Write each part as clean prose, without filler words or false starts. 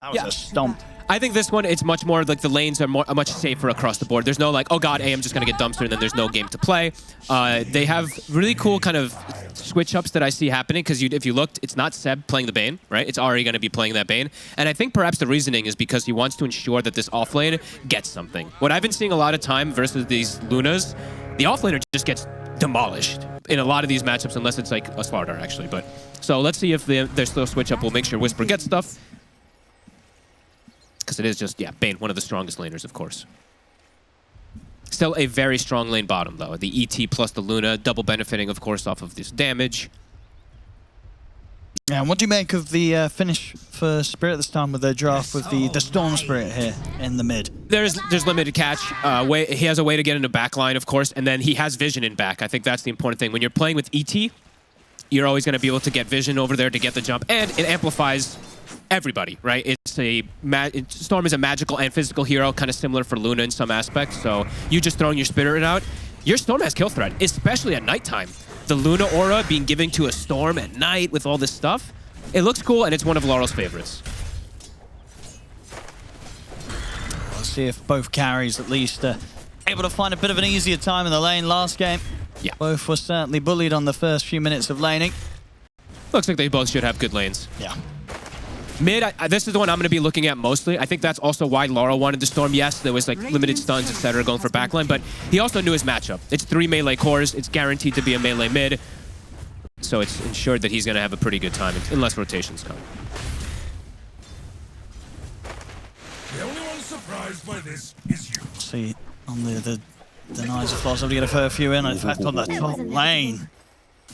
That was a stomp. I think this one, it's much more like the lanes are much safer across the board. There's no like, oh god, I'm just going to get dumpstered and then there's no game to play. They have really cool kind of switch-ups that I see happening because if you looked, it's not Seb playing the Bane, right? It's Ari going to be playing that Bane. And I think perhaps the reasoning is because he wants to ensure that this offlane gets something. What I've been seeing a lot of time versus these Lunas, the offlaner just gets demolished in a lot of these matchups unless it's like a Slardar actually. But so let's see if their slow switch-up will make sure Whisper gets stuff. Because it is just, yeah, Bane, one of the strongest laners, of course. Still a very strong lane bottom, though. The ET plus the Luna, double benefiting, of course, off of this damage. Yeah, and what do you make of the finish for Spirit this time with their draft with the Storm Spirit here in the mid? There's limited catch. He has a way to get into backline, of course, and then he has vision in back. I think that's the important thing. When you're playing with ET, you're always going to be able to get vision over there to get the jump, and it amplifies everybody, right? Storm is a magical and physical hero, kind of similar for Luna in some aspects. So you just throwing your Spirit out, your Storm has kill threat, especially at nighttime. The Luna aura being given to a Storm at night with all this stuff, it looks cool, and it's one of Laurel's favorites. We'll see if both carries at least able to find a bit of an easier time in the lane last game. Yeah, both were certainly bullied on the first few minutes of laning. Looks like they both should have good lanes. Yeah. Mid, this is the one I'm going to be looking at mostly. I think that's also why Laurel wanted to Storm. Yes, there was like limited stuns, etc., going for backline, but he also knew his matchup. It's 3 melee cores. It's guaranteed to be a melee mid. So it's ensured that he's going to have a pretty good time, unless rotations come. The only one surprised by this is you. See, on the denies of Floss, able to get a fair few in. In fact, on the top lane,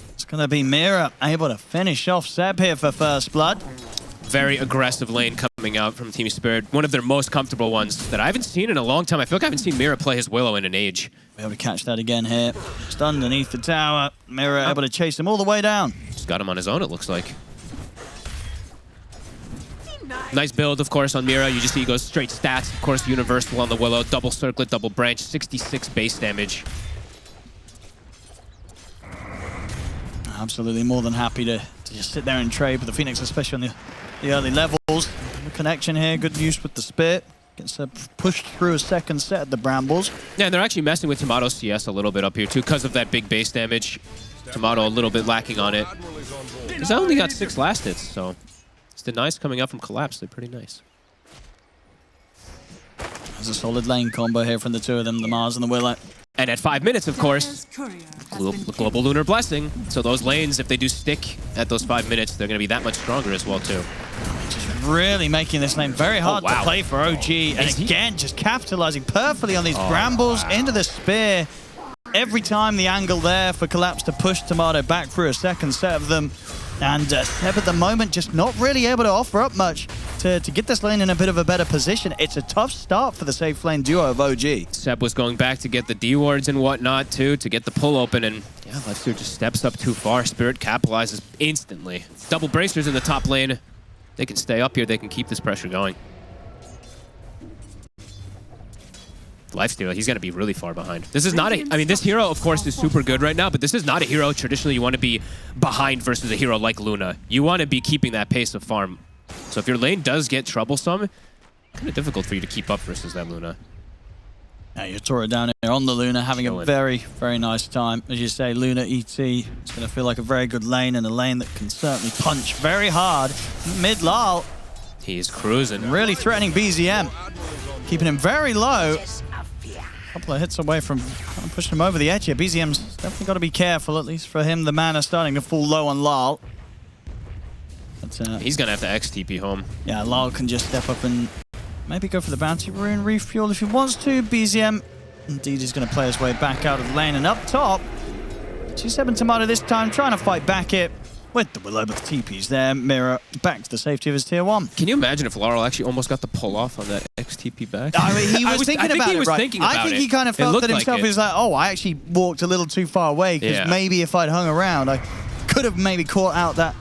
it's going to be Mira able to finish off Seb here for first blood. Very aggressive lane coming out from Team Spirit. One of their most comfortable ones that I haven't seen in a long time. I feel like I haven't seen Mira play his Willow in an age. Be able to catch that again here. Just underneath the tower. Mira able to chase him all the way down. Just got him on his own, it looks like. Nice build, of course, on Mira. You just see he goes straight stats. Of course, universal on the Willow. Double circlet, double branch. 66 base damage. Absolutely more than happy to just sit there and trade with the Phoenix, especially on the early levels. The connection here, good use with the Spit. Gets pushed through a second set at the Brambles. Yeah, and they're actually messing with Tomato's CS a little bit up here, too, because of that big base damage. Tomato a little bit lacking on it. He's only got 6 last hits, so it's the nice coming up from Collapse. They're pretty nice. There's a solid lane combo here from the two of them, the Mars and the Willow. And at 5 minutes, of course, Global Lunar Blessing. So those lanes, if they do stick at those 5 minutes, they're going to be that much stronger as well, too. Just really making this lane very hard to play for OG. And again, just capitalizing perfectly on these Brambles into the Spear. Every time the angle there for Collapse to push Tomato back through a second set of them. And Seb at the moment just not really able to offer up much to get this lane in a bit of a better position. It's a tough start for the safe lane duo of OG. Seb was going back to get the D-wards and whatnot, too, to get the pull open. And yeah, Lester just steps up too far. Spirit capitalizes instantly. Double bracers in the top lane. They can stay up here. They can keep this pressure going. Lifesteal, he's going to be really far behind. This is not a... I mean, this hero, of course, is super good right now, but this is not a hero traditionally you want to be behind versus a hero like Luna. You want to be keeping that pace of farm. So if your lane does get troublesome, kind of difficult for you to keep up versus that Luna. Now you're Tora down here on the Luna, having a very, very nice time. As you say, Luna ET, it's going to feel like a very good lane and a lane that can certainly punch very hard. Mid-Lal. He's cruising. Really threatening BZM. Keeping him very low. Couple of hits away from pushing him over the edge here. BZM's definitely got to be careful, at least for him. The mana starting to fall low on Lal. But, he's going to have to X-TP home. Yeah, Lal can just step up and maybe go for the bounty rune refuel if he wants to. BZM indeed is going to play his way back out of the lane. And up top, G7 Tomato this time trying to fight back it with the Willow, but the TP's there. Mira back to the safety of his tier 1. Can you imagine if Laurel actually almost got the pull off on that XTP back? I mean, he was thinking about it, right? I think he kind of felt that himself. He was like, oh, I actually walked a little too far away because maybe if I'd hung around, I could have maybe caught out that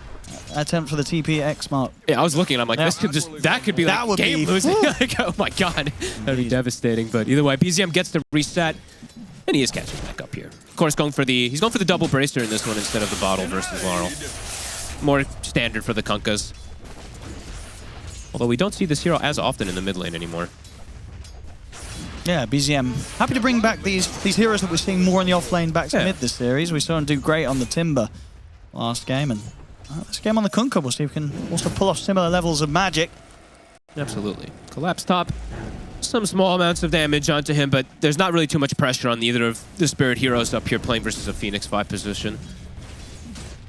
attempt for the TP X mark. Yeah, I was looking and I'm like, this could just, that could be like game losing. Like, oh my God, that'd be devastating. But either way, BZM gets the reset and he is catching back up here. Of course, he's going for the double bracer in this one instead of the bottle versus Laurel. More standard for the Kunkas. Although we don't see this hero as often in the mid lane anymore. Yeah, BZM happy to bring back these heroes that we're seeing more in the offlane back to mid this series. We saw him do great on the Timber last game, and this game on the Kunkka, we'll see if we can also pull off similar levels of magic. Absolutely. Collapse top. Some small amounts of damage onto him, but there's not really too much pressure on either of the Spirit heroes up here playing versus a Phoenix 5 position.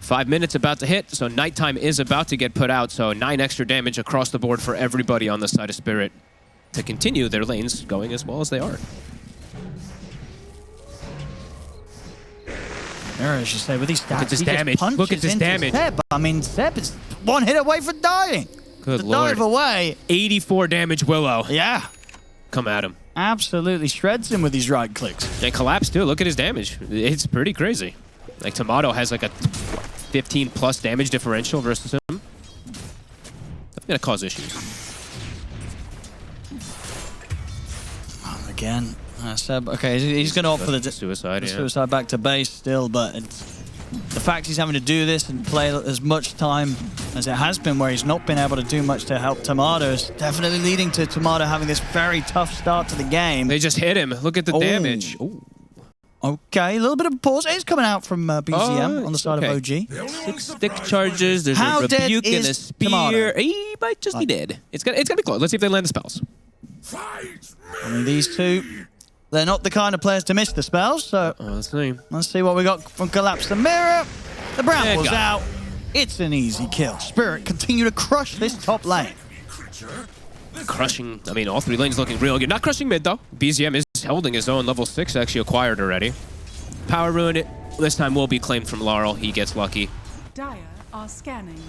5 minutes about to hit, so nighttime is about to get put out, so 9 extra damage across the board for everybody on the side of Spirit to continue their lanes going as well as they are. As you say, with these stats, look at this damage. Look at this damage. Seb. I mean, Seb is one hit away from dying. Good lord. Dive away. 84 damage Willow. Yeah. Come at him. Absolutely shreds him with these right clicks. And Collapse too. Look at his damage. It's pretty crazy. Like Tomato has like a 15 plus damage differential versus him. That's gonna cause issues. Again, Seb. Okay, he's going to opt for the suicide. Suicide back to base still, but the fact he's having to do this and play as much time as it has been, where he's not been able to do much to help Tomato, is definitely leading to Tomato having this very tough start to the game. They just hit him. Look at the damage. Ooh. Okay, a little bit of a pause. It's coming out from BZM on the side of OG. 6 stick charges. There's a rebuke and a spear. Tomato? He might just be dead. It's gonna be close. Let's see if they land the spells. I mean, these two, they're not the kind of players to miss the spells, so let's see what we got from Collapse the Mirror. The Bramble's out. It's an easy kill. Spirit continue to crush this top lane. Crushing, I mean, all 3 lanes looking real good. Not crushing mid, though. BZM is holding his own. Level 6 actually acquired already. Power Rune, this time will be claimed from Laurel. He gets lucky. Dire are scanning.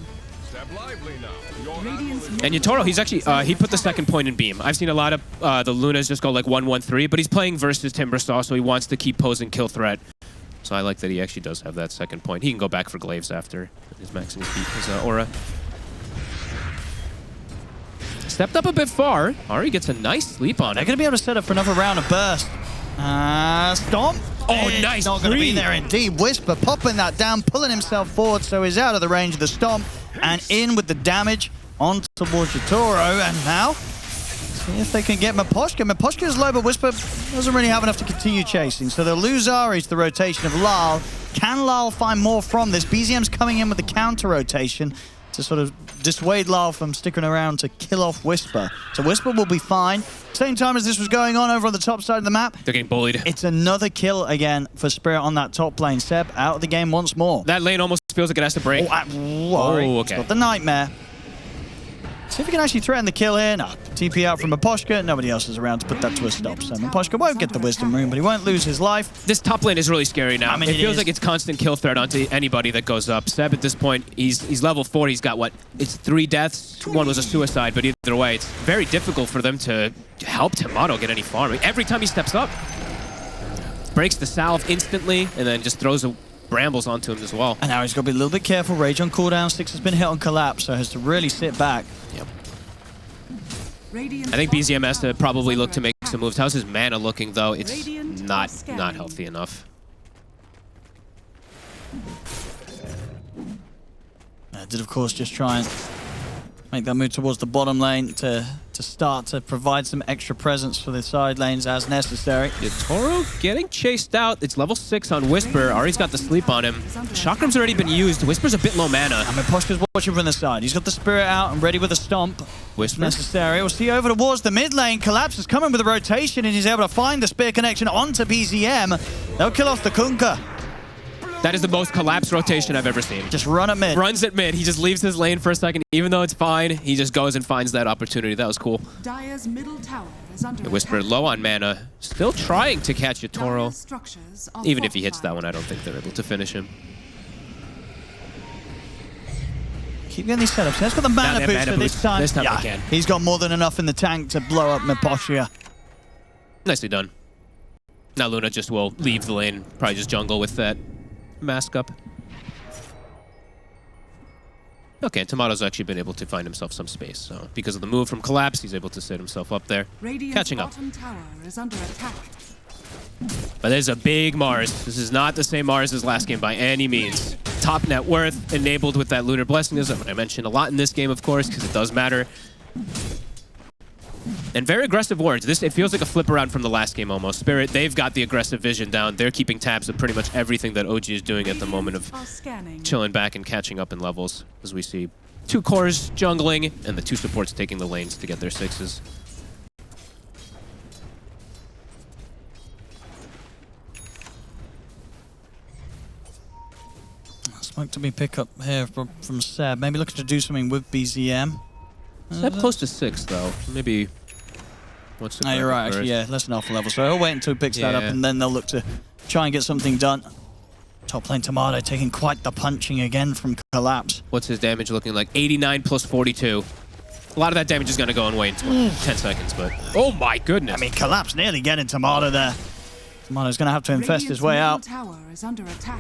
And Yatoro, he's actually, he put the second point in beam. I've seen a lot of the Lunas just go like 1-1-3, but he's playing versus Timbersaw, so he wants to keep posing kill threat. So I like that he actually does have that second point. He can go back for glaives after his maxing his aura. Stepped up a bit far. Ari gets a nice sleep on it. They're going to be able to set up for another round of burst. Stomp. Oh, nice. Not going to be there indeed. Whisper popping that down, pulling himself forward, so he's out of the range of the stomp and in with the damage on towards Yatoro. And now, see if they can get Miposhka. Miposhka's low, but Whisper doesn't really have enough to continue chasing. So they'll lose Ari to the rotation of Lal. Can Lal find more from this? BZM's coming in with the counter rotation to sort of dissuade Lal from sticking around to kill off Whisper. So Whisper will be fine. Same time as this was going on over on the top side of the map. They're getting bullied. It's another kill again for Spirit on that top lane. Seb out of the game once more. That lane almost feels like it has to break. Oh, okay. Got the Nightmare. See if we can actually threaten the kill here. No, TP out from Miposhka. Nobody else is around to put that to a stop. So Miposhka won't get the Wisdom Rune, but he won't lose his life. This top lane is really scary now. I mean, it feels like it's constant kill threat onto anybody that goes up. Seb at this point, he's level 4. He's got what? It's 3 deaths. 1 was a suicide, but either way, it's very difficult for them to help Tomato get any farming. Every time he steps up, breaks the salve instantly, and then just throws a brambles onto him as well. And now he's got to be a little bit careful. Rage on cooldown. 6 has been hit on Collapse, so has to really sit back. Yep. I think BZM has to probably look to make some moves. How's his mana looking, though? It's not healthy enough. Did, of course, just try and make that move towards the bottom lane to start to provide some extra presence for the side lanes as necessary. Yatoro getting chased out. It's level 6 on Whisper. Ari's got the sleep on him. Chakram's already been used. Whisper's a bit low mana. I mean, Poshka's watching from the side. He's got the Spirit out and ready with a stomp. Whisper. Necessary. We'll see over towards the mid lane. Collapse is coming with a rotation and he's able to find the spear connection onto BZM. They'll kill off the Kunkka. That is the most collapse rotation I've ever seen. Just run at mid. Runs at mid. He just leaves his lane for a second. Even though it's fine, he just goes and finds that opportunity. That was cool. Dire's middle tower is under Whisper low on mana. Still trying to catch Yatoro. Even if he hits that one, I don't think they're able to finish him. Keep getting these setups. He's got the mana boost for this time. This time he can. He's got more than enough in the tank to blow up Miposhka. Nicely done. Now Luna just will leave the lane. Probably just jungle with that mask up. Okay, Tomato's actually been able to find himself some space. So because of the move from Collapse, he's able to set himself up there. Catching up. Tower is under attack. But there's a big Mars. This is not the same Mars as last game by any means. Top net worth enabled with that Lunar Blessing is what I mentioned a lot in this game, of course, because it does matter. And very aggressive wards. It feels like a flip around from the last game almost. Spirit, they've got the aggressive vision down. They're keeping tabs of pretty much everything that OG is doing at the moment of chilling back and catching up in levels, as we see 2 cores jungling and the 2 supports taking the lanes to get their 6s. Smoke to be pick up here from Seb. Maybe looking to do something with BZM. Seb close to 6 though. Maybe. What's the you're right, actually, yeah, less than alpha level. So he'll wait until he picks that up, and then they'll look to try and get something done. Top lane Tomato taking quite the punching again from Collapse. What's his damage looking like? 89 plus 42. A lot of that damage is going to go away in 10 seconds, but... Oh my goodness. I mean, Collapse nearly getting Tomato there. Tomato's going to have to infest his way out. Tower is under attack.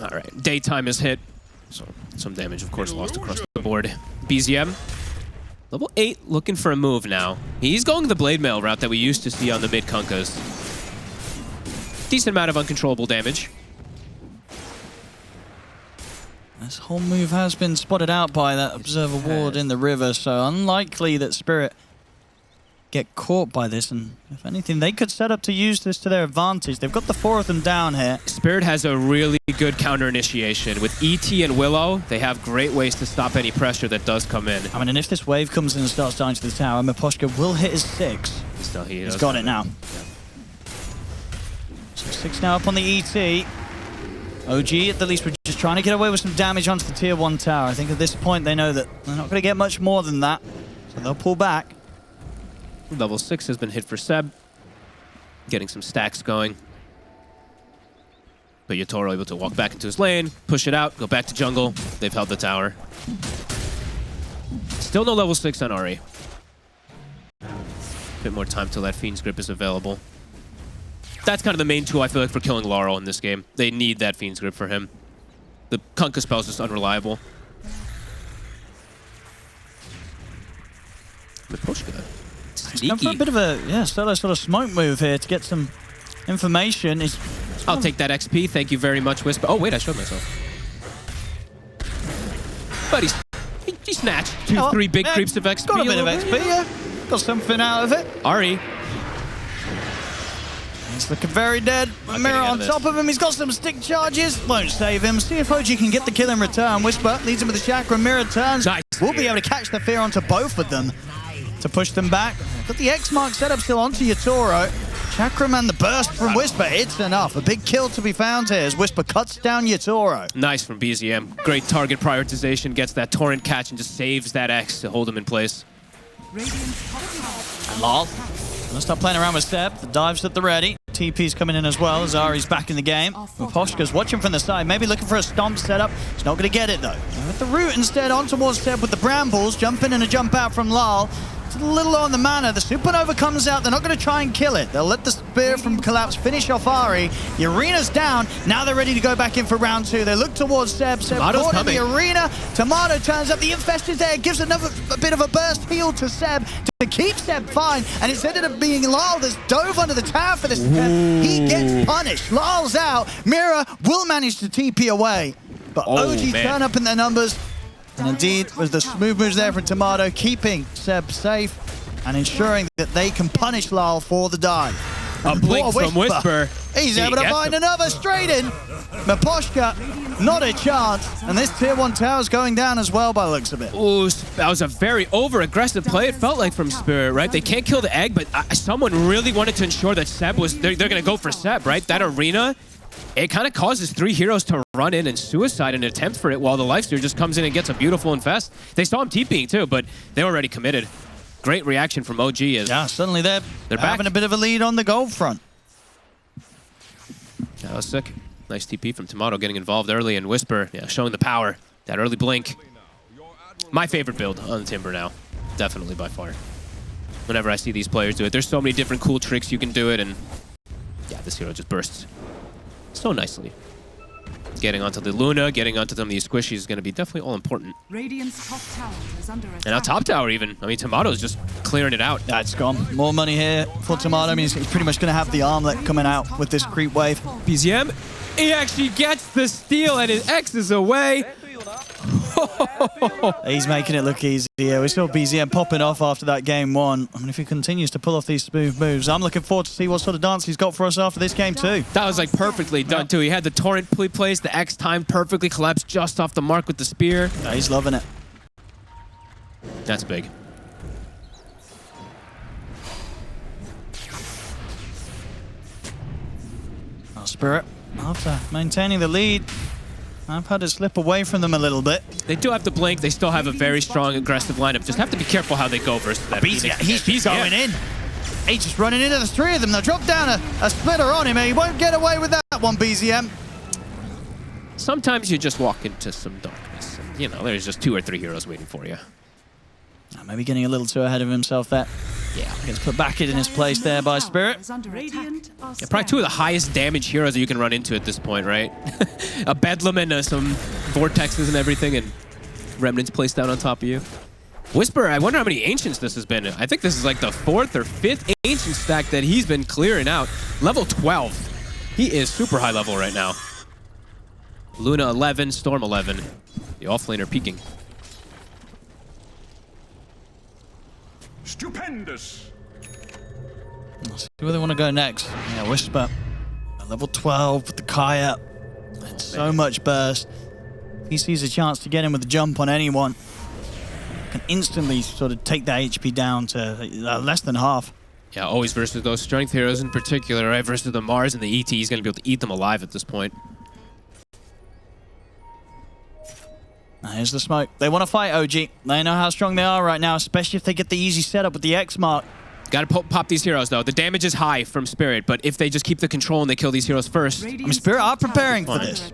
All right, daytime is hit. So some damage, of course, lost across the board. BZM. Level 8, looking for a move now. He's going the Blade Mail route that we used to see on the mid-Kunkas. Decent amount of uncontrollable damage. This whole move has been spotted out by that Observer Ward in the river, so unlikely that Spirit get caught by this, and if anything, they could set up to use this to their advantage. They've got the 4 of them down here. Spirit has a really good counter initiation. With ET and Willow, they have great ways to stop any pressure that does come in. I mean, and if this wave comes in and starts dying to the tower, Miposhka will hit his 6. He's got it now. So 6 now up on the ET. OG, at the least, we're just trying to get away with some damage onto the tier 1 tower. I think at this point they know that they're not going to get much more than that, so they'll pull back. Level 6 has been hit for Seb. Getting some stacks going. But Yatoro able to walk back into his lane, push it out, go back to jungle. They've held the tower. Still no level 6 on Ari. Bit more time till that Fiend's Grip is available. That's kind of the main tool, I feel like, for killing Laurel in this game. They need that Fiend's Grip for him. The Kunkka spell is just unreliable. Miposhka. He's going for a bit of a solo sort of smoke move here to get some information. I'll take that XP. Thank you very much, Whisper. Oh, wait, I showed myself. But he snatched 2-3 big creeps of XP. Got a bit of XP, yeah. Got something out of it. Ari. He's looking very dead. Mirror on top of him. He's got some stick charges. Won't save him. See if OG can get the kill in return. Whisper leads him with the chakra. Mirror turns. Nice. We'll be able to catch the fear onto both of them to push them back. Got the X mark set up still onto Yatoro. Chakram and the burst from Whisper. It's enough. A big kill to be found here as Whisper cuts down Yatoro. Nice from BZM. Great target prioritization. Gets that torrent catch and just saves that X to hold him in place. And Lol. Gonna start playing around with Seb. The dive's at the ready. TP's coming in as well. Zari's back in the game. Miposhka's watching from the side, maybe looking for a stomp setup. He's not going to get it though. With the root instead on towards Seb with the brambles. Jump in and a jump out from Lal. It's a little low on the mana. The Supernova comes out. They're not going to try and kill it. They'll let the spear from Collapse finish off Ari. The arena's down. Now they're ready to go back in for round 2. They look towards Seb. Seb caught in the arena. Tomato turns up. The infest is there. Gives a bit of a burst heal to Seb to keep Seb fine. And it's ended up being Lal that's dove under the tower for this. He gets punished. Lal's out. Mira will manage to TP away. But OG turn up in their numbers. And indeed, was the smooth moves there from Tomato, keeping Seb safe and ensuring that they can punish Lal for the dive. A blink from Whisper. He's able to find another straight in. Miposhka, not a chance. And this tier 1 tower's going down as well by the looks of it. Ooh, that was a very over-aggressive play, it felt like, from Spirit, right? They can't kill the egg, but someone really wanted to ensure that Seb was... They're going to go for Seb, right? That arena... It kind of causes 3 heroes to run in and suicide an attempt for it while the Lifesteer just comes in and gets a beautiful infest. They saw him TPing too, but they were already committed. Great reaction from OG. Yeah, suddenly they're having a bit of a lead on the gold front. That was sick. Nice TP from Tomato getting involved early, and Whisper, showing the power. That early blink. My favorite build on the Timber now. Definitely by far. Whenever I see these players do it, there's so many different cool tricks you can do it, and yeah, this hero just bursts so nicely. Getting onto the Luna, getting onto some of these squishies is going to be definitely all important. Radiant's top tower is under attack. And now top tower even. I mean, Tomato's just clearing it out. That's gone. More money here for Tomato. I mean, he's pretty much going to have the armlet coming out with this creep wave. BZM, he actually gets the steal and his X is away. He's making it look easy here. We saw BZM popping off after that game one. I mean, if he continues to pull off these smooth moves, I'm looking forward to see what sort of dance he's got for us after this game too. That was like perfectly done too. He had the torrent placed, the X timed perfectly, collapsed just off the mark with the spear. Yeah, he's loving it. That's big. Oh, Spirit, after maintaining the lead, I've had it slip away from them a little bit. They do have to blink. They still have a very strong, aggressive lineup. Just have to be careful how they go versus that. He's going in. He's just running into the three of them. They'll drop down a splitter on him, and he won't get away with that one, BZM. Sometimes you just walk into some darkness. And, you know, there's just 2 or 3 heroes waiting for you. Maybe getting a little too ahead of himself there. Yeah. Gets put back in his place there by Spirit. Yeah, probably 2 of the highest damage heroes that you can run into at this point, right? A Bedlam and some Vortexes and everything, and Remnants placed down on top of you. Whisper, I wonder how many Ancients this has been. I think this is like the 4th or 5th Ancient stack that he's been clearing out. Level 12. He is super high level right now. Luna 11, Storm 11. The offlaner peeking. Stupendous. Let's see where they want to go next. Yeah, Whisper. At level 12 with the Kaya. And so much burst. If he sees a chance to get in with a jump on anyone, can instantly sort of take that HP down to less than half. Yeah, always versus those strength heroes in particular, right? Versus the Mars and the ET, he's going to be able to eat them alive at this point. Here's the smoke. They want to fight OG. They know how strong they are right now, especially if they get the easy setup with the X mark. Got to pop these heroes, though. The damage is high from Spirit, but if they just keep the control and they kill these heroes first... I mean, Spirit are preparing for this.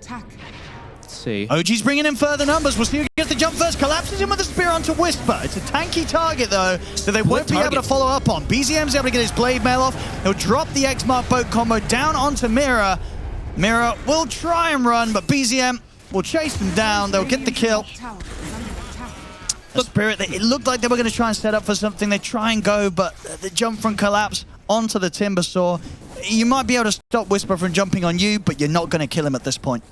Let's see. OG's bringing in further numbers. We'll see who gets the jump first. Collapses him with the spear onto Whisper. It's a tanky target, though, that they won't be able to follow up on. BZM's able to get his blade mail off. He'll drop the X-Mark boat combo down onto Mira. Mira will try and run, but BZM will chase them down. They'll get the kill. The Spirit, it looked like they were going to try and set up for something. They try and go, but the jump from Collapse onto the Timber Saw. You might be able to stop Whisper from jumping on you, but you're not going to kill him at this point.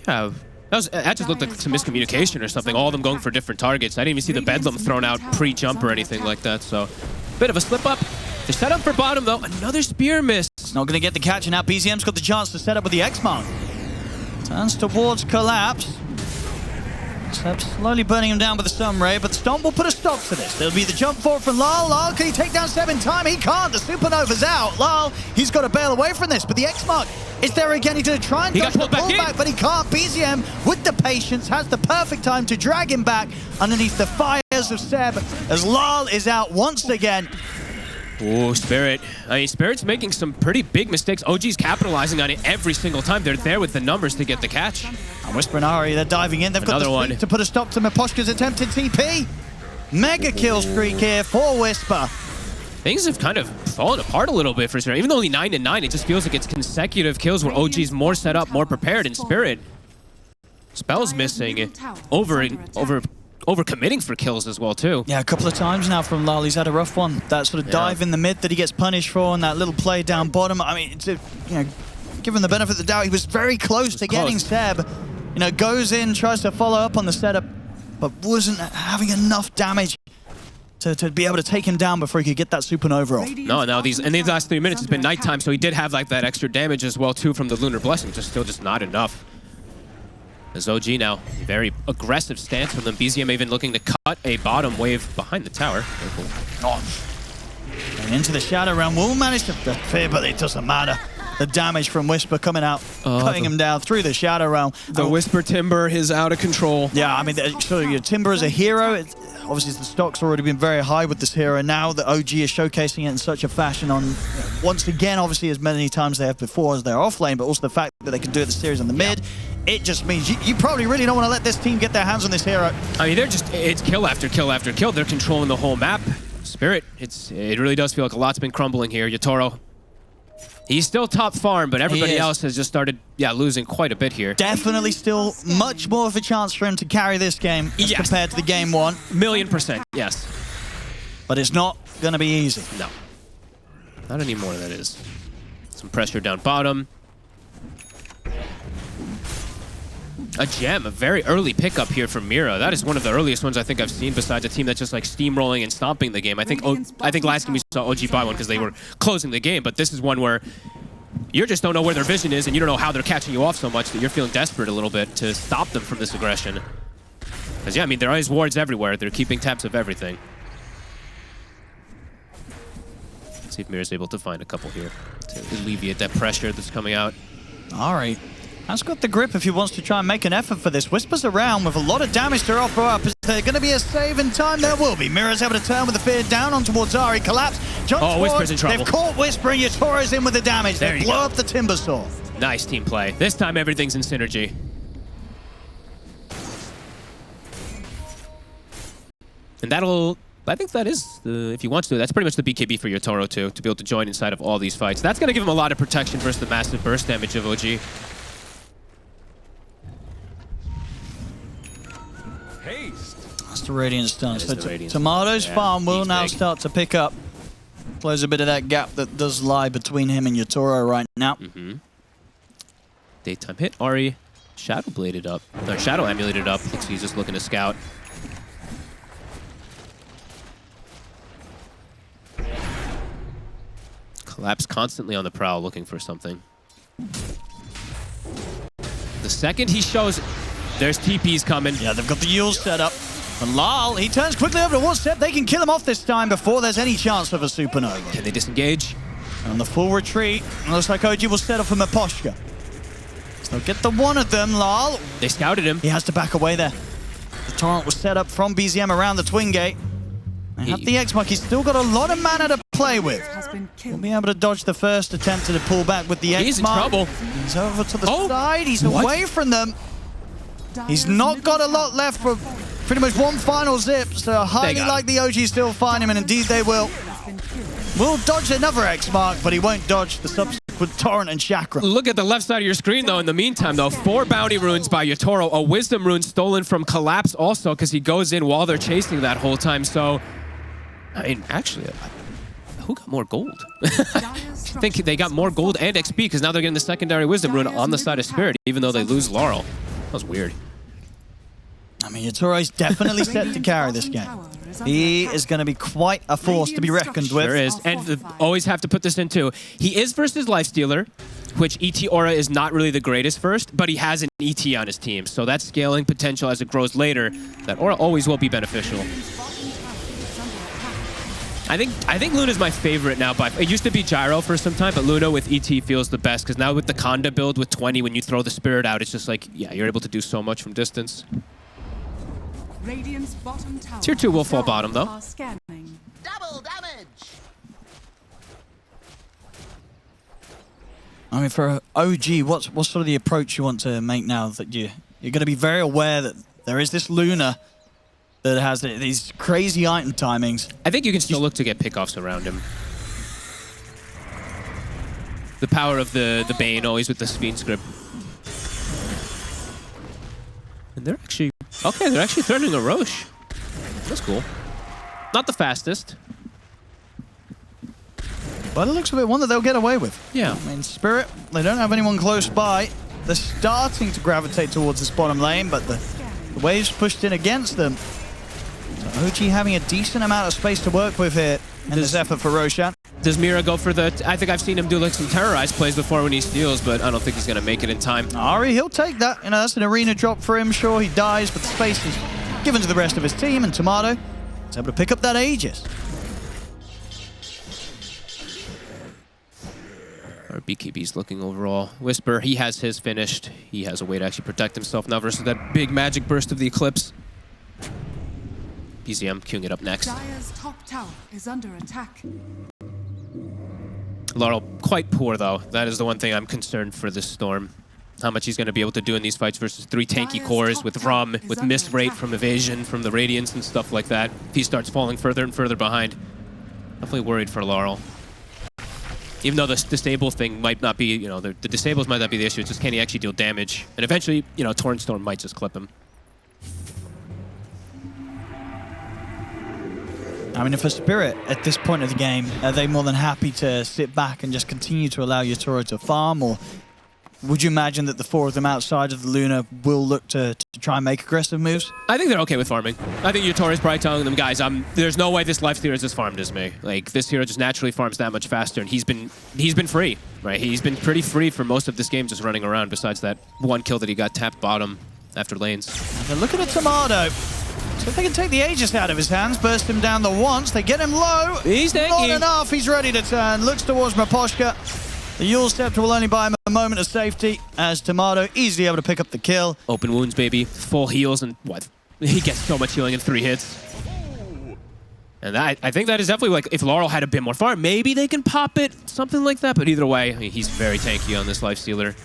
Yeah, that just looked like some miscommunication or something. All of them going for different targets. I didn't even see the Bedlam thrown out pre-jump or anything like that, so bit of a slip-up. They're set up for bottom, though. Another spear miss. It's not going to get the catch, and now BZM's got the chance to set up with the X-Mark. Turns towards Collapse. Seb slowly burning him down with the Sun Ray, but the Stomp will put a stop to this. There'll be the jump forward from Lal. Lal, can he take down Seb in time? He can't. The Supernova's out. Lal, he's got to bail away from this, but the X-Mark is there again. He's going to try and dodge the pullback, but he can't. BZM, with the patience, has the perfect time to drag him back underneath the fires of Seb as Lal is out once again. Oh, Spirit. I mean, Spirit's making some pretty big mistakes. OG's capitalizing on it every single time. They're there with the numbers to get the catch. Whisper and Ari, they're diving in. They've got the speed to put a stop to Miposhka's attempted TP. Mega kill streak here for Whisper. Things have kind of fallen apart a little bit for Spirit. Even though only 9-9, it just feels like it's consecutive kills where OG's more set up, more prepared, and Spirit. Spell's missing. Over-committing for kills as well, too. Yeah, a couple of times now from Lal. He's had a rough one. That sort of dive in the mid that he gets punished for, and that little play down bottom. I mean, given the benefit of the doubt, he was very close to getting Seb. Goes in, tries to follow up on the setup, but wasn't having enough damage to be able to take him down before he could get that Supernova off. No, these last 3 minutes, it's been nighttime, so he did have like that extra damage as well, too, from the Lunar Blessing. Still just not enough. As OG now, very aggressive stance from them. BZM even looking to cut a bottom wave behind the tower. Very cool. And into the Shadow Realm. Will manage to fear, but it doesn't matter. The damage from Whisper coming out, cutting him down through the Shadow Realm. The Whisper Timber is out of control. Yeah, I mean, so Timber is a hero. Obviously, the stock's already been very high with this hero. Now that OG is showcasing it in such a fashion on, once again, obviously, as many times they have before as their off lane, but also the fact that they can do it the series on the mid. It just means you probably really don't want to let this team get their hands on this hero. I mean, it's kill after kill after kill. They're controlling the whole map. Spirit, it really does feel like a lot's been crumbling here. Yatoro, he's still top farm, but everybody else has just started, losing quite a bit here. Definitely still much more of a chance for him to carry this game as compared to the game one. 1,000,000%, yes. But it's not going to be easy. No. Not anymore, that is. Some pressure down bottom. A gem, a very early pickup here from Mira. That is one of the earliest ones I think I've seen besides a team that's just like steamrolling and stomping the game. I think last game we saw OG buy one because they were closing the game, but this is one where you just don't know where their vision is and you don't know how they're catching you off so much that you're feeling desperate a little bit to stop them from this aggression. Because yeah, I mean, there are wards everywhere. They're keeping tabs of everything. Let's see if Mira's able to find a couple here to alleviate that pressure that's coming out. All right. Has got the grip if he wants to try and make an effort for this. Whispers around with a lot of damage to offer up. Is there going to be a save in time? There will be. Mira's able to turn with the fear down on towards Ari. Collapse. Jump forward. Whisper's in trouble. They've caught Whisper and Yatoro's in with the damage. There They you blow go. up the Timber Saw. Nice team play. This time everything's in synergy. And I think that is, if he wants to, that's pretty much the BKB for Yatoro too, to be able to join inside of all these fights. That's going to give him a lot of protection versus the massive burst damage of OG. That's the Radiant stun. So the Radiant Tomato's stun. Yeah, farm will he's now big. start to pick up. Close a bit of that gap that does lie between him and Yatoro right now. Daytime hit. Ari Shadow Bladed up. Or Shadow Amuleted up. Looks like he's just looking to scout. Collapse constantly on the prowl looking for something. The second he shows, there's TPs coming. Yeah, they've got the Yule set up. And Lal, he turns quickly over to one step. They can kill him off this time before there's any chance of a supernova. Can they disengage? And on the full retreat, it looks like OG will set up from a posture. So get the one of them, Lal. They scouted him. He has to back away there. The torrent was set up from BZM around the Twin Gate. They have the X-Mark. He's still got a lot of mana to play with. Has been He'll killed. be able to dodge the first attempt to pull back with the X-Mark. He's in trouble. He's over to the Oh, side. He's what? away from them. He's Dire's not middle got a lot tower left for pretty much one final zip. So highly got like the OG still find him, and indeed they will. has been killed. Will dodge another X-Mark, but he won't dodge the subsequent Torrent and Chakra. Look at the left side of your screen, though. In the meantime, though, 4 bounty runes by Yatoro. A wisdom rune stolen from Collapse also, because he goes in while they're chasing that whole time. So, I mean, actually, who got more gold? I think they got more gold and XP, because now they're getting the secondary wisdom rune on the side of Spirit, even though they lose Laurel. That was weird. I mean, Yatoro's definitely set to carry this game. He is going to be quite a force to be reckoned with. There is. And always have to put this in, too. He is versus Lifestealer, which ET Aura is not really the greatest first, but he has an ET on his team. So that scaling potential as it grows later, that Aura always will be beneficial. I think Luna's my favorite now. It used to be Gyro for some time, but Luna with ET feels the best, because now with the Conda build with 20, when you throw the Spirit out, it's just like, yeah, you're able to do so much from distance. Radiant's bottom tower Tier 2 will fall bottom, though. are scanning. Double damage! I mean, for OG, what's sort of the approach you want to make now that you're going to be very aware that there is this Luna that has these crazy item timings? I think you can still look to get pickoffs around him. The power of the Bane always with the Sphinx grip. And they're actually... Okay, they're actually threatening a Roche. That's cool. Not the fastest. But it looks a bit one that they'll get away with. Yeah. I mean, Spirit, they don't have anyone close by. They're starting to gravitate towards this bottom lane, but the waves pushed in against them. So OG having a decent amount of space to work with here in this effort for Roshan. Does Mira go for the... I think I've seen him do like some terrorized plays before when he steals, but I don't think he's going to make it in time. Ari, he'll take that. You know, that's an arena drop for him. Sure, he dies, but the space is given to the rest of his team, and Tomato is able to pick up that Aegis. Our BKB's looking overall. Whisper, he has his finished. He has a way to actually protect himself now versus that big magic burst of the Eclipse. BZM queuing it up next. Dire's top tower is under attack. Laurel, quite poor though. That is the one thing I'm concerned for this Storm. How much he's going to be able to do in these fights versus 3 tanky cores with Rum, with miss rate from evasion, from the Radiance and stuff like that. If he starts falling further and further behind. Definitely worried for Laurel. Even though the disable thing might not be, you know, the disables might not be the issue, it's just can he actually deal damage? And eventually, you know, Torrent Storm might just clip him. I mean, for Spirit, at this point of the game, are they more than happy to sit back and just continue to allow Yatoro to farm, or would you imagine that the 4 of them outside of the Luna will look to try and make aggressive moves? I think they're okay with farming. I think Yatora's probably telling them, guys, there's no way this life stealer is as farmed as me. Like, this hero just naturally farms that much faster, and he's been free, right? He's been pretty free for most of this game just running around, besides that 1 kill that he got tapped bottom after lanes. And they're looking at Tomato. So if they can take the Aegis out of his hands, burst him down the once, they get him low. He's not enough, he's ready to turn. Looks towards Maposhka. The Yule Scepter will only buy him a moment of safety as Tomato easily able to pick up the kill. Open wounds, baby. Full heals, and what? He gets so much healing in 3 hits. And I think that is definitely, like, if Laurel had a bit more farm, maybe they can pop it, something like that. But either way, he's very tanky on this lifestealer.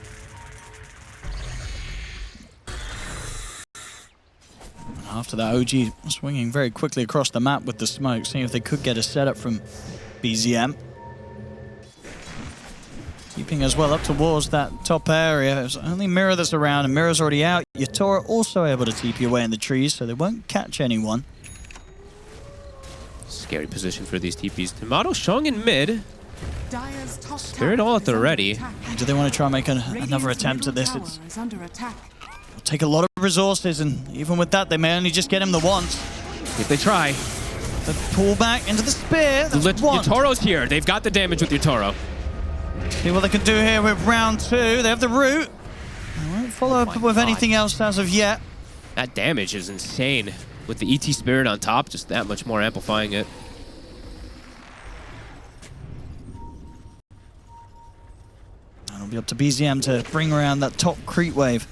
After that, OG swinging very quickly across the map with the smoke, seeing if they could get a setup from BZM. Keeping as well up towards that top area. It's only Mirror that's around, and Mirror's already out. Yatora also able to TP away in the trees, so they won't catch anyone. Scary position for these TPs. Tomato showing in mid. Dire's top Spirit tower all at is the under ready. attack. Do they want to try and make another Radiant's attempt at middle this? tower is under attack. It'll take a lot of resources, and even with that, they may only just get him the once. If they try. The pull back into the spear. That's one. Yatoro's here. They've got the damage with Yatoro. See what they can do here with round 2. They have the root. They won't follow up with anything else as of yet. That damage is insane. With the ET Spirit on top, just that much more amplifying it. And it'll be up to BZM to bring around that top creep wave.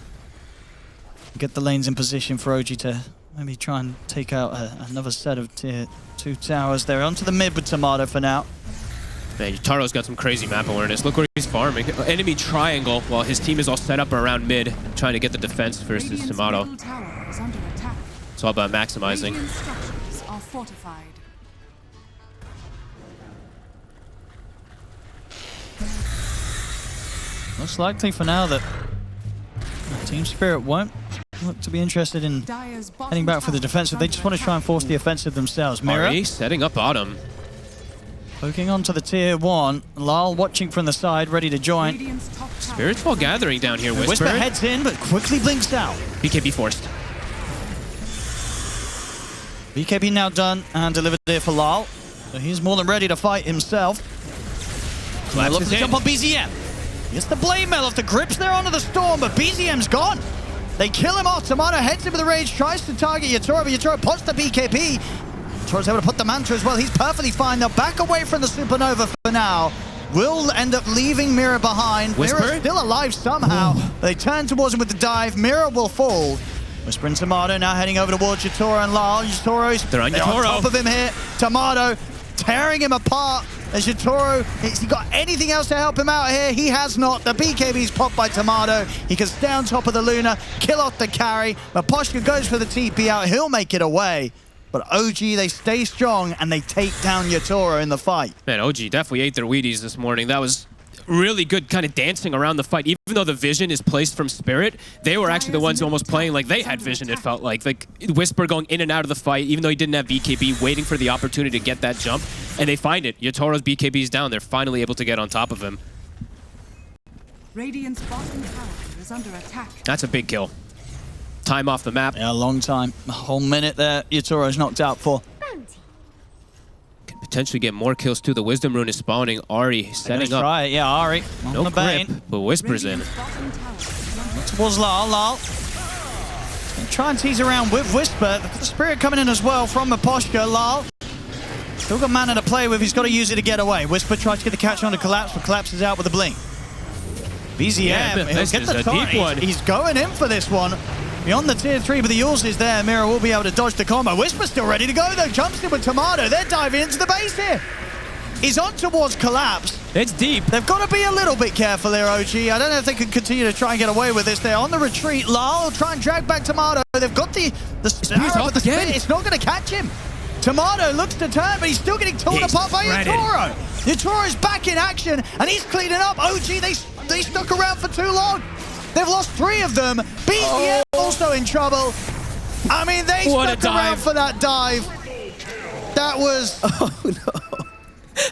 Get the lanes in position for OG to maybe try and take out another set of tier 2 towers. They're onto the mid with Tomato for now. Man, Yataro's got some crazy map awareness. Look where he's farming. Enemy triangle while his team is all set up around mid, trying to get the defense versus Radiant's Tomato. middle tower is under attack. It's all about maximizing. Radiant structures are fortified. Looks likely for now that Team Spirit won't look to be interested in Dire's bottom heading back for the tower defensive. is They just under want to try and attack. force the offensive themselves. Mirror Ari setting up bottom. poking onto the tier 1. Lal watching from the side, ready to join. Radiant's top tower Spiritual is under gathering down here, Whisper Whisper. heads in, but quickly blinks out. BKB forced. BKB now done and delivered here for Lal. So he's more than ready to fight himself. Collapse Look is to in. jump on BZM. Gets the blade mail off the grips there onto the storm, but BZM's gone. They kill him off. Tomato heads in with the rage, tries to target Yatora, but Yatora pots the BKB. Yatora's able to put the mantra as well. He's perfectly fine. They'll back away from the supernova for now. Will end up leaving Mirror behind. Whisper? Mirror's still alive somehow. They turn towards him with the dive. Mirror will fall. Whisper and Tomato now heading over towards Yatora and Lal. They're on Yatoro. top of him here. Tomato tearing him apart. As Yatoro, has he got anything else to help him out here? He has not. The BKB's popped by Tomato. He can stay on top of the Luna, kill off the carry. Maposhka goes for the TP out. He'll make it away. But OG, they stay strong and they take down Yatoro in the fight. Man, OG definitely ate their Wheaties this morning. That was really good kind of dancing around the fight. Even though the vision is placed from Spirit, they were actually the ones almost playing like they had vision, it felt like. Like Whisper going in and out of the fight, even though he didn't have BKB, waiting for the opportunity to get that jump. And they find it. Yatoro's BKB is down. They're finally able to get on top of him. Radiant's bottom tower is under attack. That's a big kill. Time off the map. Yeah, a long time. A whole minute there. Yatoro's knocked out for. Can potentially get more kills too. The Wisdom Rune is spawning. Ari setting up. Try it. Yeah, Ari on No the grip, Bane. but Whisper's in. Radiant's bottom tower is under Towards Lal. Lal. Try and tease around with Whisper. The Spirit coming in as well from Maposhka. Lal. Still got mana to play with. He's got to use it to get away. Whisper tries to get the catch on to Collapse, but Collapse is out with a blink. BZM, Yeah, he'll this get is the a torrent. deep one. He's going in for this one. Beyond the tier 3, but the Yules is there. Mirror will be able to dodge the combo. Whisper's still ready to go though. Jumps in with Tomato. They're diving into the base here. He's on towards Collapse. It's deep. They've got to be a little bit careful here, OG. I don't know if they can continue to try and get away with this. They're on the retreat. Lal will try and drag back Tomato. They've got the Spear's arrow, off but the again. spin, it's not going to catch him. Tomato looks to turn, but he's still getting torn He's apart by shredded. Yatoro. Yatoro's back in action, and he's cleaning up. OG, they stuck around for too long. They've lost 3 of them. BZM also in trouble. I mean, they What a stuck around dive. for that dive. That was... Oh, no.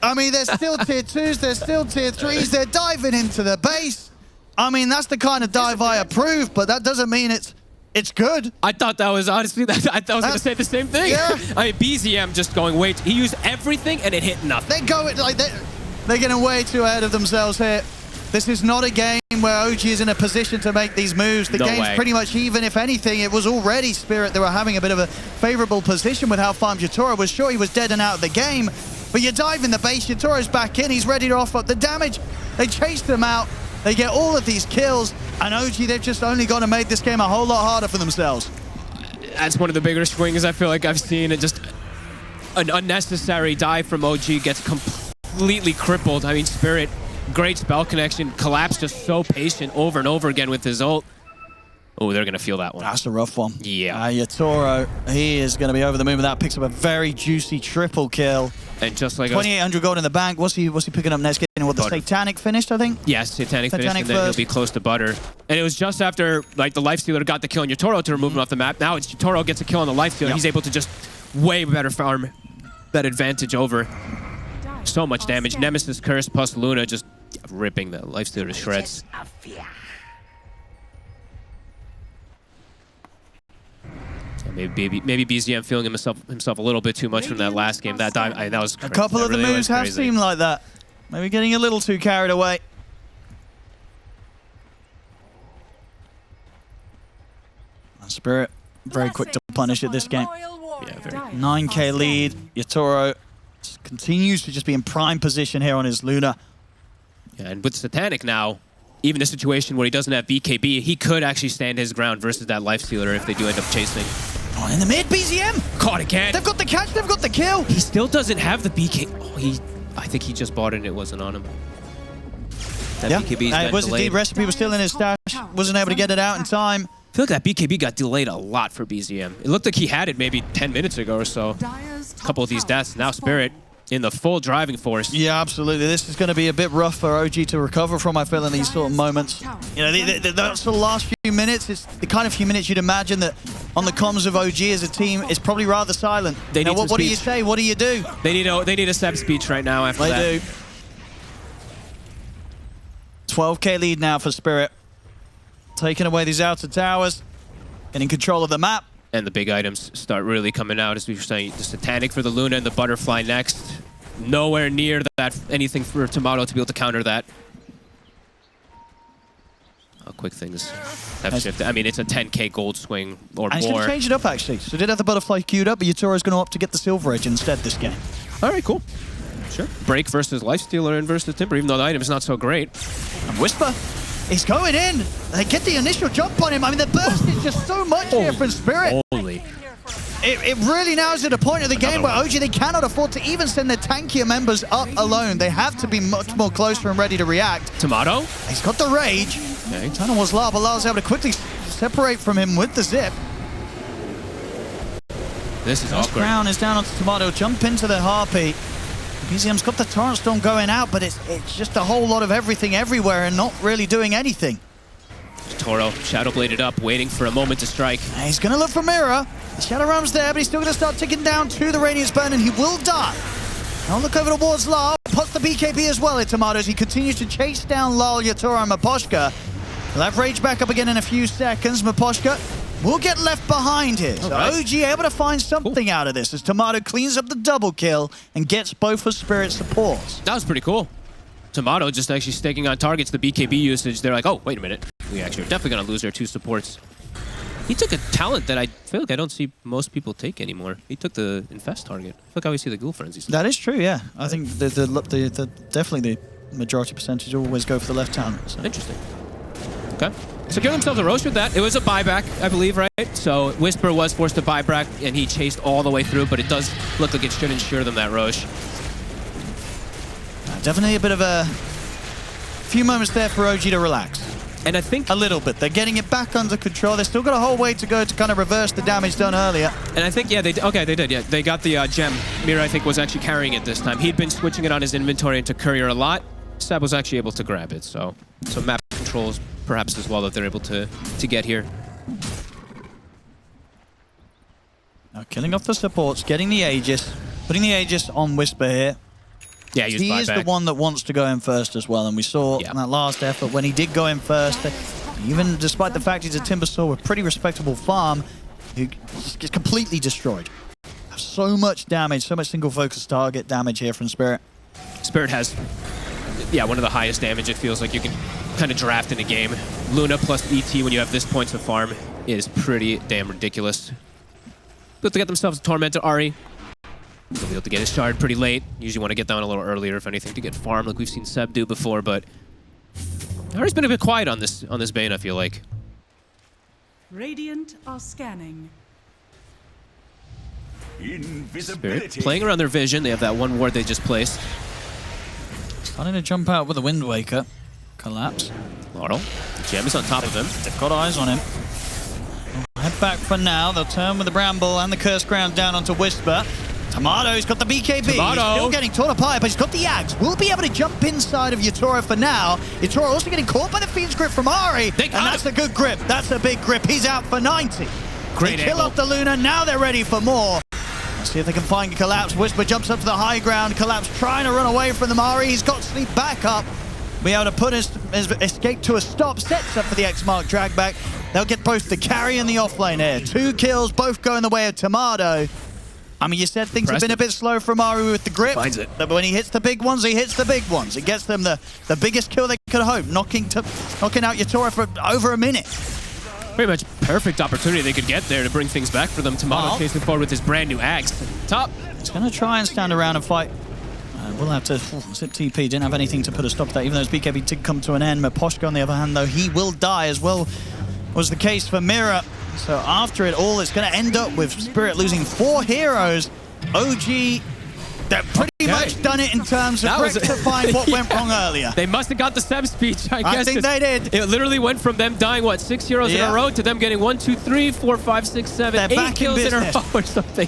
I mean, they're still tier 2s, they're still tier 3s. They're diving into the base. I mean, that's the kind of dive I approve, but that doesn't mean it's good. I thought that was honestly, I thought I was going to say the same thing. Yeah. I mean, BZM just going way, he used everything and it hit nothing. They're getting way too ahead of themselves here. This is not a game where OG is in a position to make these moves. The game's pretty much even. If anything, it was already Spirit that were having a bit of a favorable position with how farmed Yatoro was. Sure, he was dead and out of the game, but you dive in the base, Yatoro's back in, he's ready to offer up the damage. They chase them out, they get all of these kills, and OG, they've just only got to make this game a whole lot harder for themselves. That's one of the bigger swings I feel like I've seen. It just, an unnecessary dive from OG gets completely crippled. I mean, Spirit, great spell connection. Collapse just so patient over and over again with his ult. Oh, they're going to feel that one. That's a rough one. Yeah. Yatoro, he is going to be over the moon with that. Picks up a very juicy triple kill. And just like 2,800 gold in the bank. What's he picking up next? Getting what the Satanic finished, I think? Yes, Satanic finished, and then he'll be close to Butter. And it was just after like the Lifestealer got the kill on Yatoro to remove him off the map. Now it's Yatoro gets a kill on the Lifestealer. He's able to just way better farm that advantage over. So much damage. Nemesis Curse plus Luna just ripping the Lifestealer to shreds. Maybe BZM feeling himself a little bit too much from that last game. That dive, that was crazy. A couple of the really moves have seemed like that. Maybe getting a little too carried away. Spirit, very quick to punish it this game. Yeah, very. 9k lead. Yatoro continues to just be in prime position here on his Luna. Yeah, and with Satanic now, even a situation where he doesn't have BKB, he could actually stand his ground versus that Lifestealer if they do end up chasing. Oh, in the mid, BZM! Caught again! They've got the catch, they've got the kill! He still doesn't have the BK. Oh, I think he just bought it and it wasn't on him. That BKB's it was indeed. Recipe was still in his stash. Wasn't able to get it out in time. I feel like that BKB got delayed a lot for BZM. It looked like he had it maybe 10 minutes ago or so. A couple of these deaths. Now Spirit in the full driving force. Yeah, absolutely. This is going to be a bit rough for OG to recover from, I feel, in these sort of moments. You know, the sort of last few minutes, it's the kind of few minutes you'd imagine that on the comms of OG as a team is probably rather silent. They need what do you say? What do you do? They need a Seb speech right now after that. They do. 12k lead now for Spirit. Taking away these outer towers. Getting control of the map. And the big items start really coming out, as we were saying. The Satanic for the Luna and the Butterfly next. Nowhere near that anything for Tomato to be able to counter that. How quick things have shifted. I mean, it's a 10k gold swing or and more. He's going to change it up, actually. So did have the Butterfly queued up, but Yatoro's going to opt to get the Silver Edge instead this game. All right, cool. Sure. Break versus Lifestealer and versus Timber, even though the item is not so great. And Whisper. He's going in. They get the initial jump on him. I mean, the burst is just so much here from Spirit. Holy. It really now is at a point of the game where OG, they cannot afford to even send their tankier members up alone. They have to be much more closer and ready to react. Tomato? He's got the rage. Okay. Tunnel was low, but Lara's able to quickly separate from him with the zip. This is awkward. Crown is down onto Tomato. Jump into the Harpy. BZM's got the Torrent Storm going out, but it's just a whole lot of everything everywhere and not really doing anything. Toro, Shadow Bladed up, waiting for a moment to strike. And he's going to look for Mirror. The Shadow Realm's there, but he's still going to start ticking down to the Radiance Burn, and he will die. Now look over towards Lal. Puts the BKB as well at Tomatoes. He continues to chase down Lal, Yatoro, and Maposhka. He'll have Rage back up again in a few seconds. Maposhka will get left behind here. So OG able to find something out of this as Tomato cleans up the double kill and gets both of Spirit's supports. That was pretty cool. Tomato just actually staking on targets, the BKB usage. They're like, oh, wait a minute. We actually are definitely going to lose our two supports. He took a talent that I feel like I don't see most people take anymore. He took the Infest target. I feel like I always see the Ghoul Frenzy. That is true, yeah. I think definitely the majority percentage always go for the left talent. So. Interesting. Okay. Secure themselves a Roche with that. It was a buyback, I believe, right? So Whisper was forced to buy back, and he chased all the way through, but it does look like it should ensure them that Roche. Definitely a bit of a few moments there for OG to relax. And I think a little bit. They're getting it back under control. They've still got a whole way to go to kind of reverse the damage done earlier. And I think, yeah, they did. Yeah, they got the gem. Mira, I think, was actually carrying it this time. He'd been switching it on his inventory into courier a lot. Seb was actually able to grab it, so map controls perhaps as well that they're able to get here. Now killing off the supports, getting the Aegis, putting the Aegis on Whisper here. Yeah, he is the one that wants to go in first as well, and we saw in that last effort when he did go in first, even despite the fact he's a Timbersaw with pretty respectable farm, he gets completely destroyed. So much damage, so much single focus target damage here from Spirit. Spirit has, one of the highest damage it feels like you can kind of draft in a game. Luna plus ET when you have this points of farm is pretty damn ridiculous. Able to get themselves a Tormentor Ahri. They'll be able to get his shard pretty late. Usually want to get down a little earlier, if anything, to get farm like we've seen Seb do before, but Ahri's been a bit quiet on this Bane, I feel like. Radiant are scanning. Spirit playing around their vision. They have that one ward they just placed. Starting to jump out with a Wind Waker. Collapse. Laurel. Gem is on top of him. They've got eyes on him. Head back for now. They'll turn with the Bramble and the Cursed Ground down onto Whisper. Tomato's got the BKB. Tomato. He's still getting torn apart, but he's got the Axe. Will be able to jump inside of Yatoro for now. Yatoro also getting caught by the Fiend's grip from Ahri. And that's a good grip. That's a big grip. He's out for 90. Great they kill off the Luna. Now they're ready for more. Let's see if they can find Collapse. Whisper jumps up to the high ground. Collapse trying to run away from the Ahri. He's got Sleep back up. Be able to put his escape to a stop. Sets up for the X-Mark drag back. They'll get both the carry and the offlane here. 2 kills, both going the way of Tomato. I mean, you said things have been a bit slow from Ahri with the grip. Finds it. But when he hits the big ones, he hits the big ones. It gets them the biggest kill they could hope, knocking out Yatoro for over a minute. Pretty much perfect opportunity they could get there to bring things back for them. Tomato chasing forward with his brand new axe. Top. He's going to try and stand around and fight. We'll have to zip TP. Didn't have anything to put a stop to that, even though his BKB did come to an end. Maposhka, on the other hand, though, he will die as well, was the case for Mira. So after it all, it's going to end up with Spirit losing 4 heroes. OG, they've pretty much done it in terms of rectifying what went wrong earlier. They must have got the Seb speech, I guess. I think they did. It literally went from them dying, what, 6 heroes in a row to them getting 1, 2, 3, 4, 5, 6, 7, 8 kills in a row or something.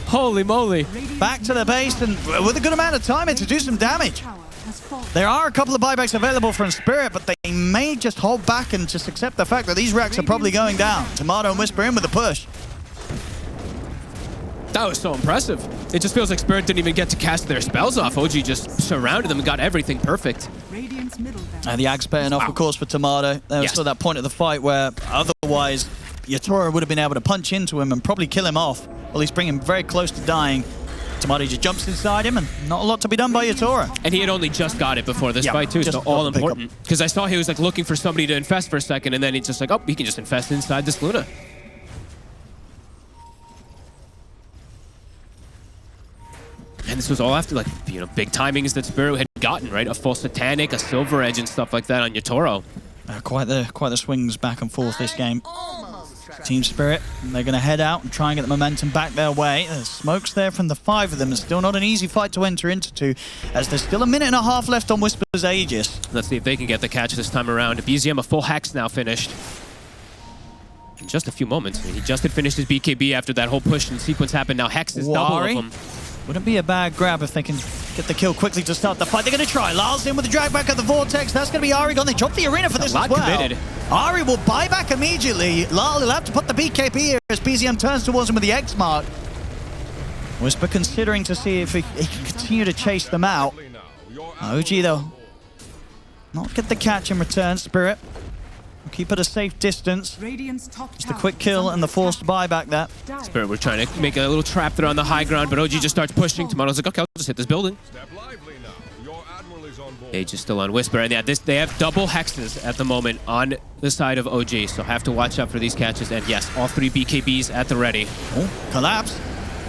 Holy moly. Back to the base and with a good amount of time to do some damage. There are a couple of buybacks available from Spirit, but they may just hold back and just accept the fact that these racks are probably going down. Tomato and Whisper in with a push. That was so impressive. It just feels like Spirit didn't even get to cast their spells off. OG just surrounded them and got everything perfect. And the Axe paying off, of course, for Tomato. There was still that point of the fight where otherwise Yatoro would have been able to punch into him and probably kill him off. Or at least bring him very close to dying. Tomato just jumps inside him and not a lot to be done by Yatoro. And he had only just got it before this fight too, so all important. Because I saw he was like looking for somebody to infest for a second, and then he's just like, oh, he can just infest inside this Luna. And this was all after, like, you know, big timings that Spirit had gotten, right? A full Satanic, a Silver Edge, and stuff like that on Yatoro. Quite the swings back and forth this game. Team Spirit, they're going to head out and try and get the momentum back their way. There's smokes there from the 5 of them. It's still not an easy fight to enter into, as there's still a minute and a half left on Whisper's Aegis. Let's see if they can get the catch this time around. BZM, a full Hex now finished. In just a few moments. He just had finished his BKB after that whole push and sequence happened. Now Hex is double of them. Wouldn't be a bad grab if they can get the kill quickly to start the fight. They're going to try. Lyle's in with the drag back of the Vortex. That's going to be Ahri gone. They drop the arena for this as well. Committed. Ahri will buy back immediately. Lyle will have to put the BKB here as BZM turns towards him with the X-Mark. Whisper considering to see if he can continue to chase them out. OG, though, not get the catch in return. Spirit will keep at a safe distance. Just a quick kill and the forced buyback there. Spirit, we're trying to make a little trap there on the high ground, but OG just starts pushing. Tomato's like, okay, I'll just hit this building. Age is still on Whisper, and they have double hexes at the moment on the side of OG, so have to watch out for these catches. And yes, all 3 BKBs at the ready. Oh, Collapse.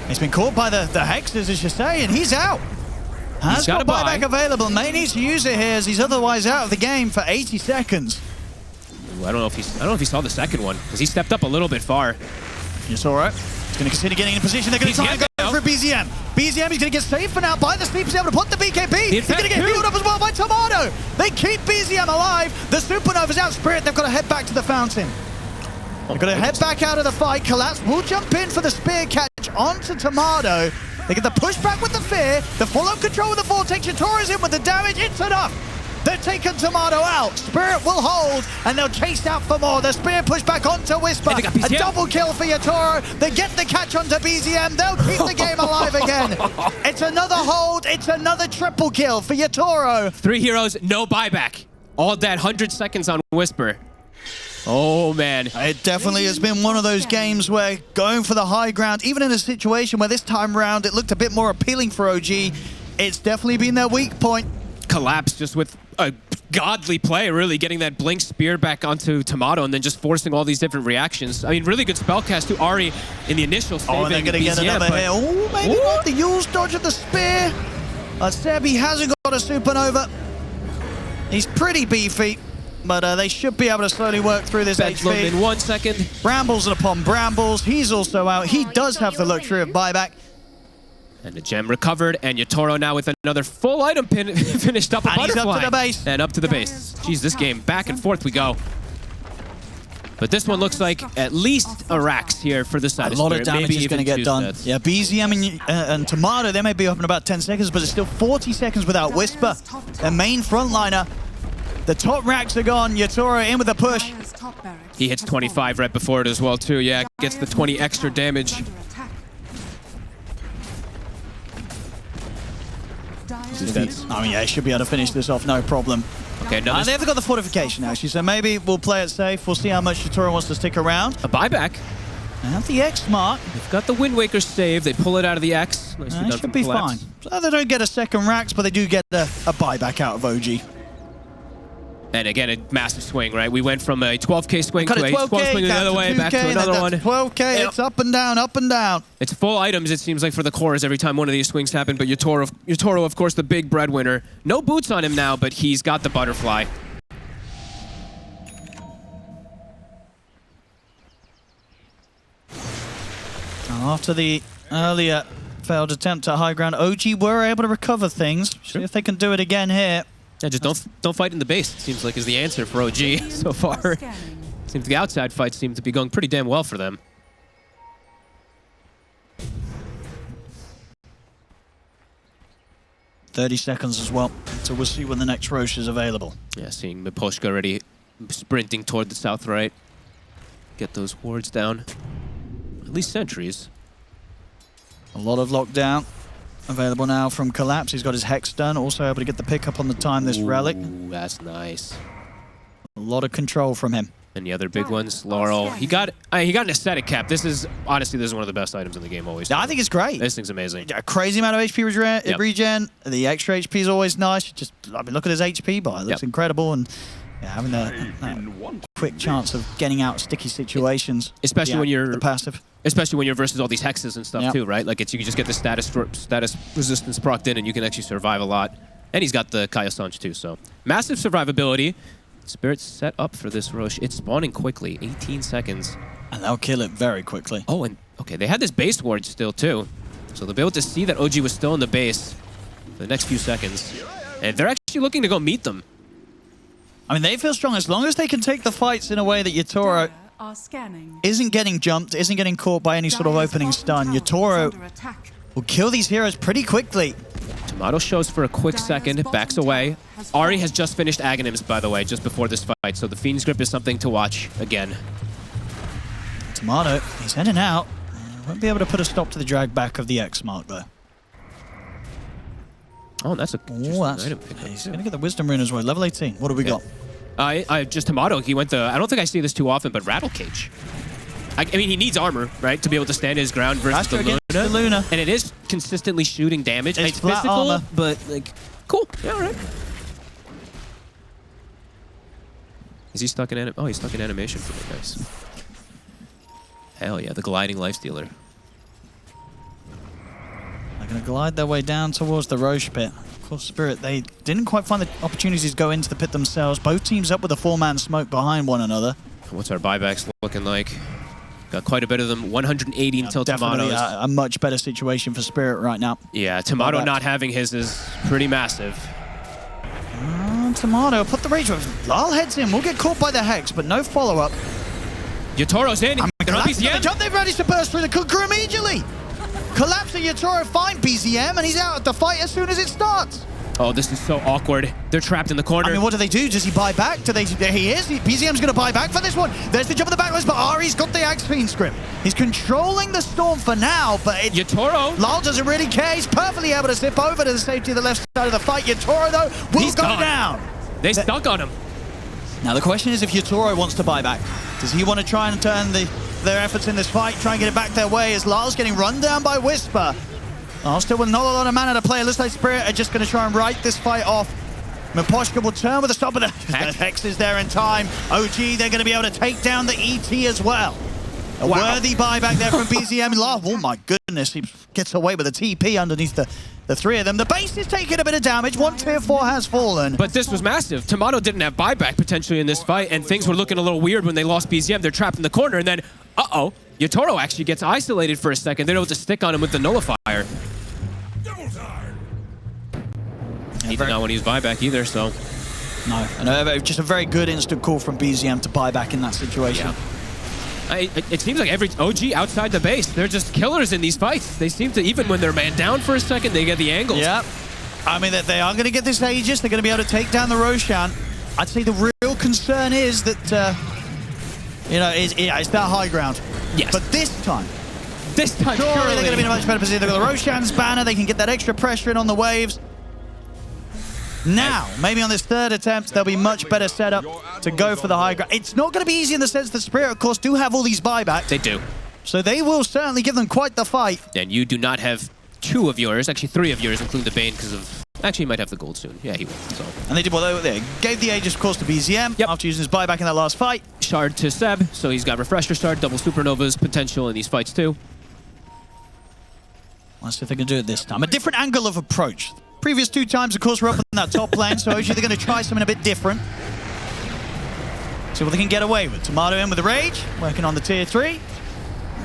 He's been caught by the hexes, as you say, and he's out. Has got buyback available. May need to use it here, as he's otherwise out of the game for 80 seconds. Ooh, I don't know if he saw the second one, because he stepped up a little bit far. It's all right. He's going to consider getting in position. They're going to try and go for BZM. BZM is going to get safe for now by the sleep. He's able to put the BKB. He's going to get healed up as well by Tomato. They keep BZM alive. The Supernova's out. Spirit, they've got to head back to the fountain. They're going to head back out of the fight. Collapse will jump in for the spear catch onto Tomato. They get the pushback with the fear. The full-on control with the Vortex. Yatoro's in with the damage. It's enough. They're taking Tomato out. Spirit will hold, and they'll chase out for more. The spear push back onto Whisper. A double kill for Yatoro. They get the catch onto BZM. They'll keep the game alive again. It's another hold. It's another triple kill for Yatoro. 3 heroes, no buyback. All dead, 100 seconds on Whisper. Oh, man. It definitely has been one of those games where going for the high ground, even in a situation where this time around it looked a bit more appealing for OG, it's definitely been their weak point. Collapse just with a godly play, really, getting that blink spear back onto Tomato and then just forcing all these different reactions. I mean, really good spellcast to Ari in the initial saving. Oh, and they're going to get another hit. Oh, maybe not. The Yule's dodging the spear. Sebi hasn't got a supernova. He's pretty beefy, but they should be able to slowly work through this Bedlam HP. in 1 second. Brambles upon Brambles. He's also out. He does have the luxury of buyback. And the gem recovered, and Yatoro now with another full item pin finished up a And butterfly. he's up to the base. And up to the base. Jeez, this game, back and forth we go. But this one looks like at least a Rax here for the side. A lot of damage is going to get done. Sets. Yeah, BZM and Tomato, they may be up in about 10 seconds, but it's still 40 seconds without Whisper. Their main frontliner. The top racks are gone. Yatoro in with a push. He hits 25 right before it as well, too. Yeah, gets the 20 extra damage. I mean, yeah, he should be able to finish this off, no problem. Okay, They have got the fortification, actually, so maybe we'll play it safe. We'll see how much Yatoro wants to stick around. A buyback. And have the X mark. They've got the Wind Waker save. They pull it out of the X. Nicely done Should from be Collapse. fine. So they don't get a second Rax, but they do get a buyback out of OG. And again, a massive swing, right? We went from a 12K swing Cut to it a 12 swing the other way, back to another one. 12K, Yep. it's up and down, up and down. It's full items, it seems like, for the cores every time one of these swings happen. But Yatoro, of course, the big breadwinner. No boots on him now, but he's got the butterfly. After the earlier failed attempt at high ground, OG were able to recover things. See if they can do it again here. Yeah, just don't fight in the base, it seems like, is the answer for OG so far. Seems the outside fights seem to be going pretty damn well for them. .30 seconds as well, so we'll see when the next Roche is available. Yeah, seeing Miposhka already sprinting toward the south right. Get those wards down. At least sentries. A lot of lockdown available now from Collapse. He's got his Hex done, also able to get the pickup on the time this Relic. Ooh, that's nice. A lot of control from him. And the other big ones, Laurel. He got an aesthetic cap. This is honestly one of the best items in the game always. Yeah, I think it's great. This thing's amazing. A crazy amount of HP regen. The extra HP is always nice. Just, I mean, look at his HP bar. It looks incredible. And yeah, having that quick chance of getting out of sticky situations. Especially when you're the passive. Especially when you're versus all these hexes and stuff too, right? Like you can just get the status resistance procced in, and you can actually survive a lot. And he's got the Kaya Sanch too, so massive survivability. Spirit's set up for this Roche. It's spawning quickly, 18 seconds. And they'll kill it very quickly. Oh, and okay, they had this base ward still too. So they'll be able to see that OG was still in the base for the next few seconds. And they're actually looking to go meet them. I mean, they feel strong as long as they can take the fights in a way that Yatoro isn't getting jumped, isn't getting caught by any sort of opening stun. Yatoro will kill these heroes pretty quickly. Tomato shows for a quick second, backs away. Ari has just finished Aghanims, by the way, just before this fight, so the Fiend's Grip is something to watch again. Tomato, he's heading out. Won't be able to put a stop to the drag back of the X mark, though. Oh, that's a item pickup. He's going to get the Wisdom Rune as well. Level 18. What do we got? Just Tomato, he went the... I don't think I see this too often, but Rattle Cage. I mean, he needs armor, right, to be able to stand his ground versus the Luna. And it is consistently shooting damage. It's flat physical, armor. but, like, cool. Yeah, all right. Is he stuck in he's stuck in animation for me. Nice. Hell yeah, the gliding lifestealer. They're going to glide their way down towards the Roche pit. Of course, Spirit, they didn't quite find the opportunities to go into the pit themselves. Both teams up with a 4-man smoke behind one another. What's our buybacks looking like? Got quite a bit of them. 180 until Definitely Tomato's. a much better situation for Spirit right now. Yeah, Tomato not having his is pretty massive. Tomato, put the rage with. Lal heads in. We'll get caught by the Hex, but no follow-up. Yatoro's in. The jump, they've managed to burst through the Kunkka immediately. Collapsing Yatoro, find BZM, and he's out of the fight as soon as it starts. Oh, this is so awkward. They're trapped in the corner. I mean, what do they do? Does he buy back? Do they? He is. BZM's going to buy back for this one. There's the jump of the backlines, but Ari's got the Axe Fiend script. He's controlling the storm for now, but Yatoro. Lal doesn't really care. He's perfectly able to zip over to the safety of the left side of the fight. Yatoro, though, will go down. They stuck on him. Now, the question is if Yatoro wants to buy back. Does he want to try and turn their efforts in this fight, try and get it back their way as Lal's getting run down by Whisper? Still with not a lot of mana to play. It looks like Spirit are just going to try and write this fight off. Miposhka will turn with a stop, but the Hex is there in time. OG, they're going to be able to take down the ET as well. A worthy buyback there from BZM. Oh my goodness, he gets away with a TP underneath the three of them. The base is taking a bit of damage. One tier 4 has fallen. But this was massive. Tomato didn't have buyback potentially in this fight, and things were looking a little weird when they lost BZM. They're trapped in the corner, and then, Yatoro actually gets isolated for a second. They're able to stick on him with the nullifier. Double time. He did not want to use buyback either, so. No, just a very good instant call from BZM to buy back in that situation. Yeah. It seems like every OG outside the base, they're just killers in these fights. They seem to, even when they're man down for a second, they get the angles. Yep. I mean, they are going to get this Aegis. They're going to be able to take down the Roshan. I'd say the real concern is that, it's that high ground. Yes. But this time, surely they're going to be in a much better position. They've got the Roshan's banner. They can get that extra pressure in on the waves. Now, maybe on this third attempt, they'll be much better set up to go for the high ground. It's not going to be easy in the sense that Spirit, of course, do have all these buybacks. They do. So they will certainly give them quite the fight. And you do not have 2 of yours, actually 3 of yours, including the Bane, because of... Actually, he might have the gold soon. Yeah, he will. So. And they did well. They gave the Aegis, of course, to BZM after using his buyback in that last fight. Shard to Seb, so he's got Refresher Shard, double Supernovas potential in these fights, too. Let's see if they can do it this time. A different angle of approach. Previous 2 times, of course, we're up in that top lane, so usually they're going to try something a bit different. See what they can get away with. Tomato in with the Rage, working on the tier 3.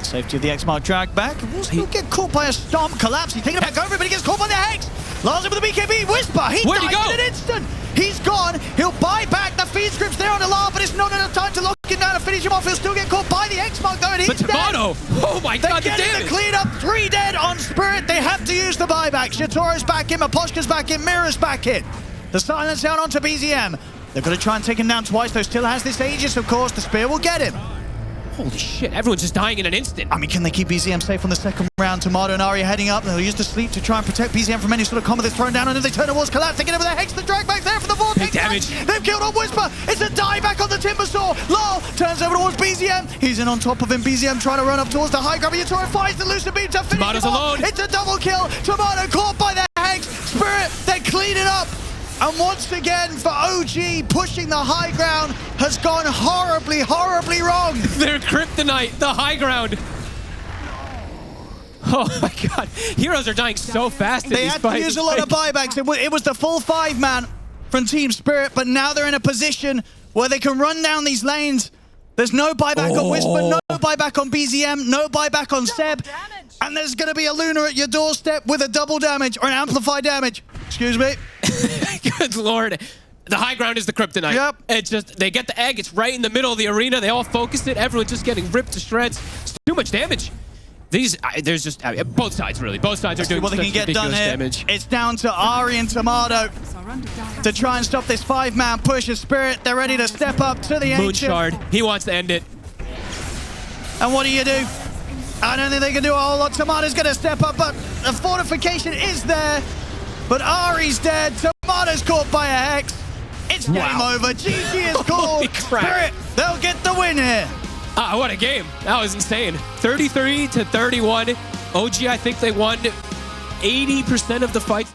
Safety of the X-Mark drag back. He'll get caught by a Stomp collapse. He's taking it back over, but he gets caught by the Hex. Lars in with the BKB. Whisper, he Where'd he died go? in an instant. He's gone. He'll buy back. The feed script's there on the Lar, but it's not enough time to lock him down and finish him off. He'll still get caught by the X-Mark, though, and he's But Tomato! dead. Oh my god, the They're getting damage! the clean up. 3 dead on Spirit. They have to use the buyback. Shatoro's back in. Maposhka's back in. Mirror's back in. The silence down onto BZM. They're going to try and take him down twice, though. Still has this Aegis, of course. The spear will get him. Holy shit, everyone's just dying in an instant. I mean, can they keep BZM safe on the second round? Tomato and Ari are heading up. They'll use the sleep to try and protect BZM from any sort of combo that's thrown down, and if they turn towards collapse, they get over the Hex, the drag back there for the vortex. Big damage. They've killed on Whisper. It's a die back on the Timber Saw. Lal turns over towards BZM. He's in on top of him. BZM trying to run up towards the high ground. Yatoro finds the Lucid Beam to finish Tomato's him off. alone. It's a double kill. Tomato caught by the Hex. Spirit, they clean it up. And once again, for OG, pushing the high ground has gone horribly, horribly wrong. Their kryptonite, the high ground. Oh my god, heroes are dying so fast in They these had fights. to use a lot of buybacks. It was the full 5-man from Team Spirit, but now they're in a position where they can run down these lanes. There's no buyback on Whisper, no buyback on BZM, no buyback on Seb. And there's going to be a Luna at your doorstep with a double damage or an amplified damage. Excuse me. Good lord. The high ground is the kryptonite. Yep. It's just, they get the egg, it's right in the middle of the arena. They all focus it. Everyone's just getting ripped to shreds. It's too much damage. There's just, both sides really. Both sides are doing What they such can get ridiculous done here. damage. It's down to Ari and Tomato Are under attack. to try and stop this 5-man push of Spirit. They're ready to step up to the Moon Ancient. Shard, he wants to end it. And what do you do? I don't think they can do a whole lot. Tomato's going to step up, but the fortification is there. But Ari's dead. Tomato's caught by a Hex. It's game over. GG is called. Spirit, they'll get the win here. Ah, what a game. That was insane. 33-31. OG, I think they won 80% of the fights.